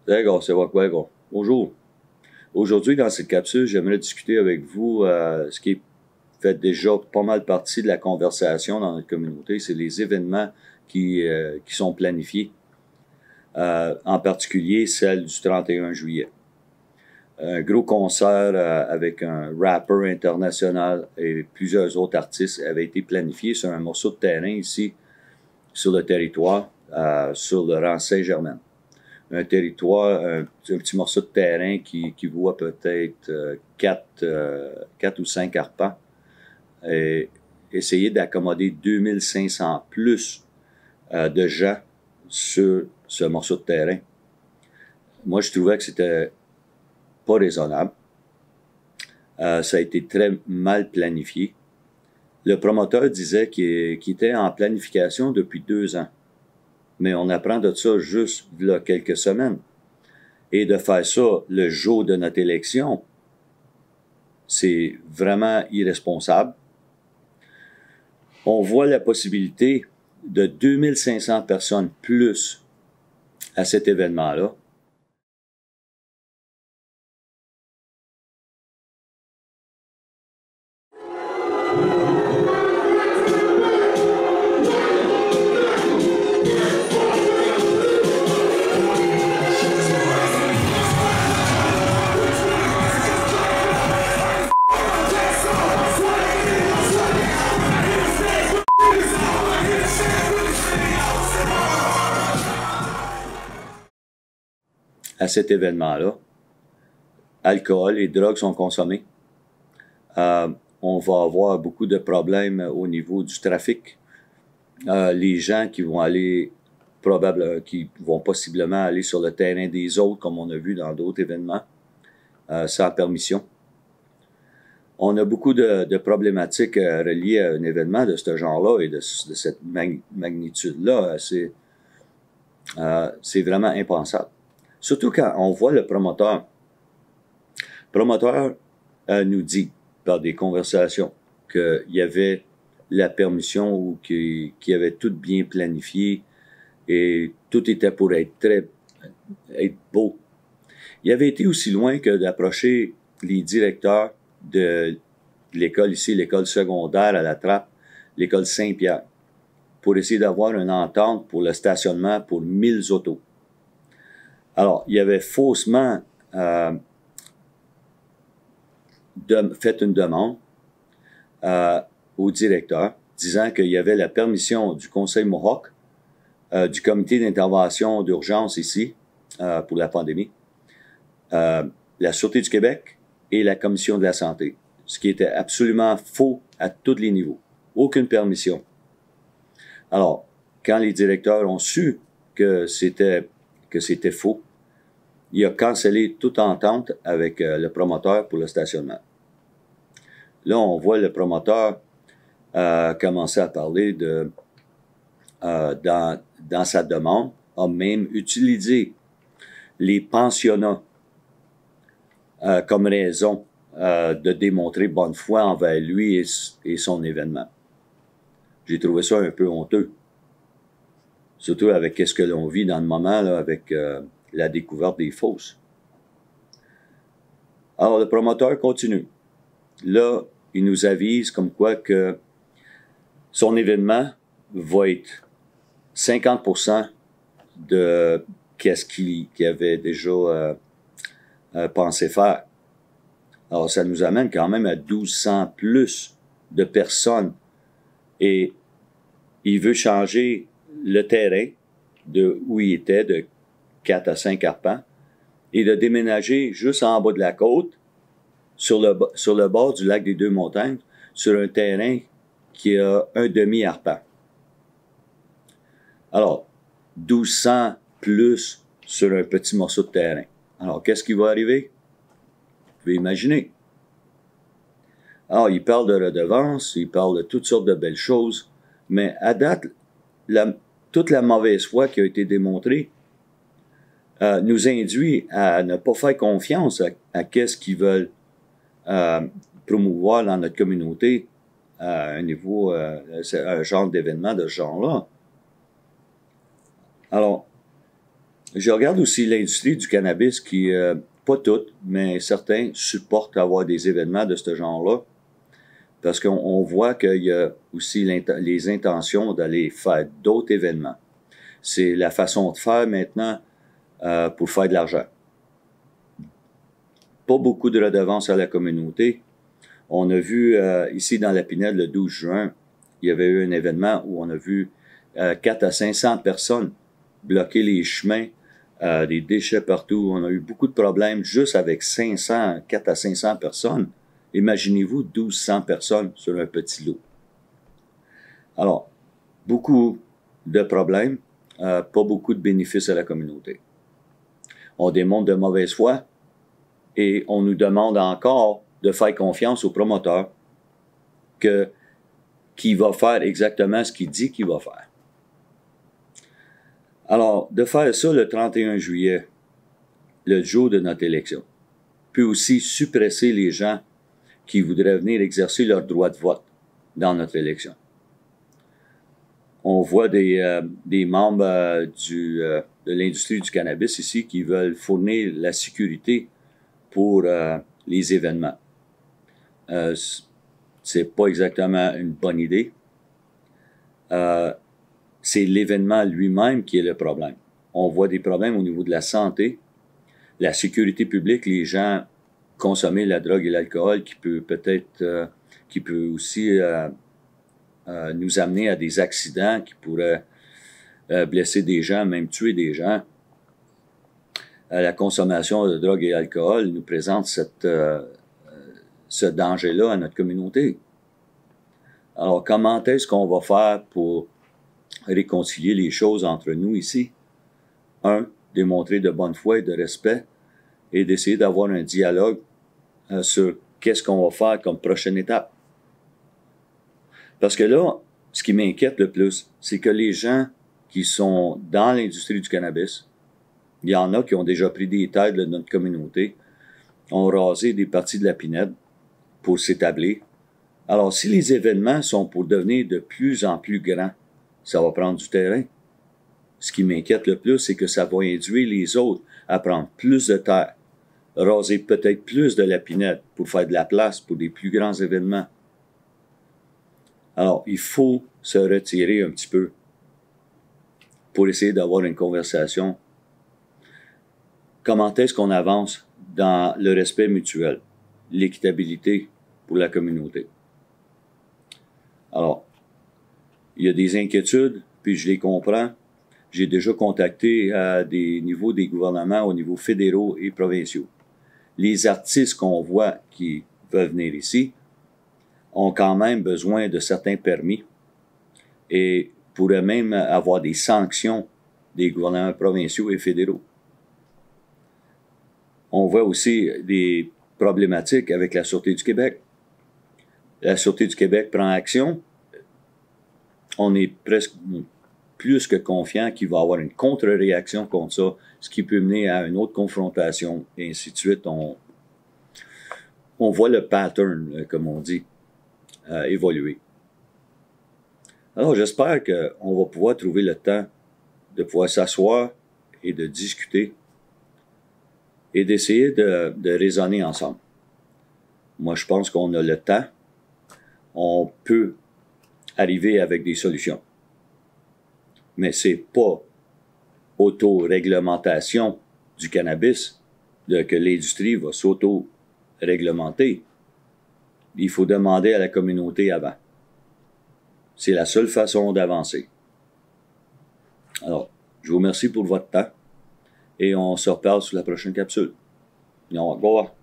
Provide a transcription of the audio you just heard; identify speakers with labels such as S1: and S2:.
S1: D'accord, c'est quoi? Bonjour. Aujourd'hui, dans cette capsule, j'aimerais discuter avec vous ce qui fait déjà pas mal partie de la conversation dans notre communauté, c'est les événements qui sont planifiés, en particulier celle du 31 juillet. Un gros concert avec un rappeur international et plusieurs autres artistes avait été planifié sur un morceau de terrain ici, sur le territoire, sur le rang Saint-Germain. Un territoire, un petit morceau de terrain qui vaut peut-être 4 ou 5 arpents, et essayer d'accommoder 2500 plus de gens sur ce morceau de terrain. Moi, je trouvais que c'était pas raisonnable. Ça a été très mal planifié. Le promoteur disait qu'il était en planification depuis 2 ans. Mais on apprend de ça juste là quelques semaines. Et de faire ça le jour de notre élection, c'est vraiment irresponsable. On voit la possibilité de 2500 personnes plus à cet événement-là. À cet événement-là, alcool et drogues sont consommés. On va avoir beaucoup de problèmes au niveau du trafic. Les gens qui vont aller qui vont possiblement aller sur le terrain des autres, comme on a vu dans d'autres événements, sans permission. On a beaucoup de problématiques reliées à un événement de ce genre-là et de cette magnitude-là. C'est vraiment impensable. Surtout quand on voit le promoteur. Le promoteur nous dit, par des conversations, qu'il y avait la permission ou qu'il avait tout bien planifié et tout était pour être beau. Il avait été aussi loin que d'approcher les directeurs de l'école ici, l'école secondaire à la Trappe, l'école Saint-Pierre, pour essayer d'avoir une entente pour le stationnement pour 1000 autos. Alors, il avait faussement fait une demande au directeur disant qu'il y avait la permission du Conseil Mohawk, du comité d'intervention d'urgence ici pour la pandémie, la Sûreté du Québec et la Commission de la santé, ce qui était absolument faux à tous les niveaux. Aucune permission. Alors, quand les directeurs ont su que c'était faux, il a cancellé toute entente avec le promoteur pour le stationnement. Là, on voit le promoteur commencer à parler de dans sa demande, a même utilisé les pensionnats comme raison de démontrer bonne foi envers lui et son événement. J'ai trouvé ça un peu honteux. Surtout avec ce que l'on vit dans le moment, là, avec la découverte des fosses. Alors, le promoteur continue. Là, il nous avise comme quoi que son événement va être 50% de qu'est-ce qu'il avait déjà pensé faire. Alors, ça nous amène quand même à 1200 plus de personnes. Et il veut changer le terrain de où il était, de 4 à 5 arpents, et de déménager juste en bas de la côte, sur le bord du lac des Deux-Montagnes, sur un terrain qui a un demi-arpent. Alors, 1200 plus sur un petit morceau de terrain. Alors, qu'est-ce qui va arriver? Vous pouvez imaginer. Alors, il parle de redevance, il parle de toutes sortes de belles choses, mais à date, toute la mauvaise foi qui a été démontrée nous induit à ne pas faire confiance à qu'est-ce qu'ils veulent promouvoir dans notre communauté à un niveau, un genre d'événement de ce genre-là. Alors, Je regarde aussi l'industrie du cannabis qui, pas toutes, mais certains supportent avoir des événements de ce genre-là. Parce qu'on voit qu'il y a aussi les intentions d'aller faire d'autres événements. C'est la façon de faire maintenant pour faire de l'argent. Pas beaucoup de redevances à la communauté. On a vu ici dans la Pinède le 12 juin, il y avait eu un événement où on a vu 4 à 500 personnes bloquer les chemins, des déchets partout. On a eu beaucoup de problèmes juste avec 4 à 500 personnes. Imaginez-vous 1200 personnes sur un petit lot. Alors, beaucoup de problèmes, pas beaucoup de bénéfices à la communauté. On démontre de mauvaise foi et on nous demande encore de faire confiance au promoteur qui va faire exactement ce qu'il dit qu'il va faire. Alors, de faire ça le 31 juillet, le jour de notre élection, peut aussi suppresser les gens qui voudraient venir exercer leur droit de vote dans notre élection. On voit des membres de l'industrie du cannabis ici qui veulent fournir la sécurité pour les événements. C'est pas exactement une bonne idée. C'est l'événement lui-même qui est le problème. On voit des problèmes au niveau de la santé, la sécurité publique, les gens consommer la drogue et l'alcool qui peut aussi nous amener à des accidents qui pourraient blesser des gens, même tuer des gens. La consommation de drogue et d'alcool nous présente ce danger-là à notre communauté. Alors, comment est-ce qu'on va faire pour réconcilier les choses entre nous ici? Démontrer de bonne foi et de respect et d'essayer d'avoir un dialogue sur qu'est-ce qu'on va faire comme prochaine étape. Parce que là, ce qui m'inquiète le plus, c'est que les gens qui sont dans l'industrie du cannabis, il y en a qui ont déjà pris des terres de notre communauté, ont rasé des parties de la Pinède pour s'établir. Alors, si les événements sont pour devenir de plus en plus grands, ça va prendre du terrain. Ce qui m'inquiète le plus, c'est que ça va induire les autres à prendre plus de terre, raser peut-être plus de la Pinède pour faire de la place pour des plus grands événements. Alors, il faut se retirer un petit peu pour essayer d'avoir une conversation. Comment est-ce qu'on avance dans le respect mutuel, l'équitabilité pour la communauté? Alors, il y a des inquiétudes, puis je les comprends. J'ai déjà contacté à des niveaux des gouvernements au niveau fédéraux et provinciaux. Les artistes qu'on voit qui veulent venir ici ont quand même besoin de certains permis et pourraient même avoir des sanctions des gouvernements provinciaux et fédéraux. On voit aussi des problématiques avec la Sûreté du Québec. La Sûreté du Québec prend action. On est presque plus que confiant qu'il va y avoir une contre-réaction contre ça, ce qui peut mener à une autre confrontation, et ainsi de suite. On voit le pattern, comme on dit, évoluer. Alors, j'espère qu'on va pouvoir trouver le temps de pouvoir s'asseoir et de discuter et d'essayer de raisonner ensemble. Moi, je pense qu'on a le temps. On peut arriver avec des solutions. Mais c'est pas auto-réglementation du cannabis que l'industrie va s'auto-réglementer. Il faut demander à la communauté avant. C'est la seule façon d'avancer. Alors, je vous remercie pour votre temps et on se reparle sur la prochaine capsule. On va voir.